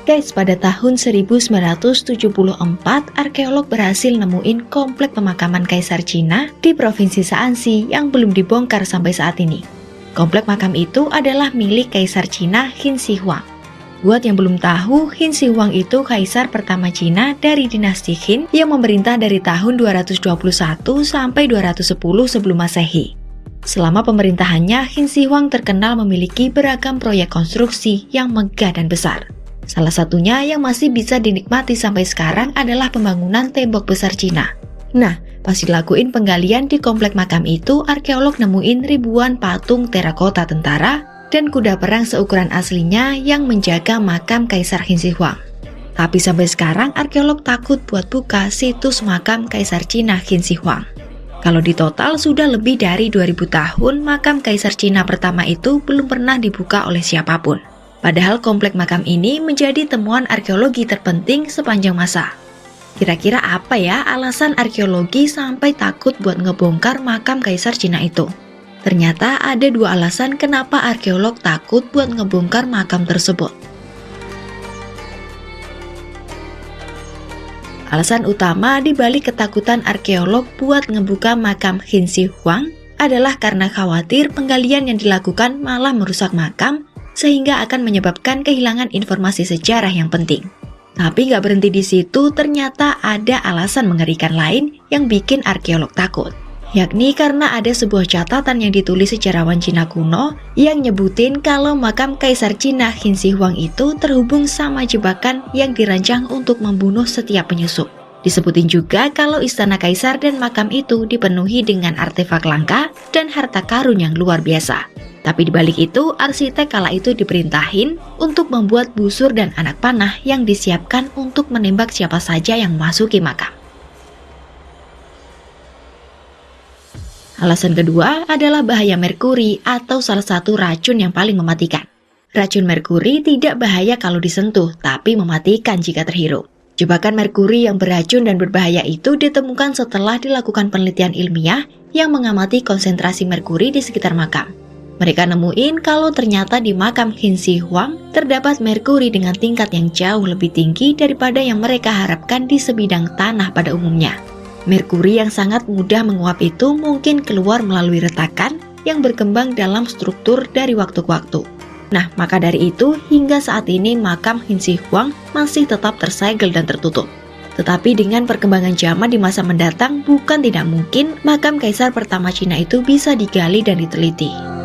Guys, pada tahun 1974, arkeolog berhasil nemuin komplek pemakaman Kaisar Cina di Provinsi Shaanxi yang belum dibongkar sampai saat ini. Komplek makam itu adalah milik Kaisar Cina Qin Shi Huang. Buat yang belum tahu, Qin Shi Huang itu kaisar pertama Cina dari dinasti Qin yang memerintah dari tahun 221 sampai 210 sebelum Masehi. Selama pemerintahannya, Qin Shi Huang terkenal memiliki beragam proyek konstruksi yang megah dan besar. Salah satunya yang masih bisa dinikmati sampai sekarang adalah pembangunan tembok besar Cina. Nah, pas dilakuin penggalian di komplek makam itu, arkeolog nemuin ribuan patung terakota tentara dan kuda perang seukuran aslinya yang menjaga makam Kaisar Qin Shi Huang. Tapi sampai sekarang arkeolog takut buat buka situs makam Kaisar Cina Qin Shi Huang. Kalau di total sudah lebih dari 2000 tahun, makam Kaisar Cina pertama itu belum pernah dibuka oleh siapapun. Padahal komplek makam ini menjadi temuan arkeologi terpenting sepanjang masa. Kira-kira apa ya alasan arkeologi sampai takut buat ngebongkar makam Kaisar Cina itu? Ternyata ada dua alasan kenapa arkeolog takut buat ngebongkar makam tersebut. Alasan utama dibalik ketakutan arkeolog buat ngebuka makam Qin Shi Huang adalah karena khawatir penggalian yang dilakukan malah merusak makam sehingga akan menyebabkan kehilangan informasi sejarah yang penting. Tapi gak berhenti di situ, ternyata ada alasan mengerikan lain yang bikin arkeolog takut. Yakni karena ada sebuah catatan yang ditulis sejarawan Cina kuno yang nyebutin kalau makam Kaisar Cina Qin Shi Huang itu terhubung sama jebakan yang dirancang untuk membunuh setiap penyusup. Disebutin juga kalau istana kaisar dan makam itu dipenuhi dengan artefak langka dan harta karun yang luar biasa. Tapi dibalik itu, arsitek kala itu diperintahin untuk membuat busur dan anak panah yang disiapkan untuk menembak siapa saja yang memasuki makam. Alasan kedua adalah bahaya merkuri atau salah satu racun yang paling mematikan. Racun merkuri tidak bahaya kalau disentuh, tapi mematikan jika terhirup. Jebakan merkuri yang beracun dan berbahaya itu ditemukan setelah dilakukan penelitian ilmiah yang mengamati konsentrasi merkuri di sekitar makam. Mereka nemuin kalau ternyata di makam Qin Shi Huang terdapat merkuri dengan tingkat yang jauh lebih tinggi daripada yang mereka harapkan di sebidang tanah pada umumnya. Merkuri yang sangat mudah menguap itu mungkin keluar melalui retakan yang berkembang dalam struktur dari waktu ke waktu. Nah, maka dari itu hingga saat ini makam Qin Shi Huang masih tetap tersegel dan tertutup. Tetapi dengan perkembangan zaman di masa mendatang, bukan tidak mungkin makam kaisar pertama Cina itu bisa digali dan diteliti.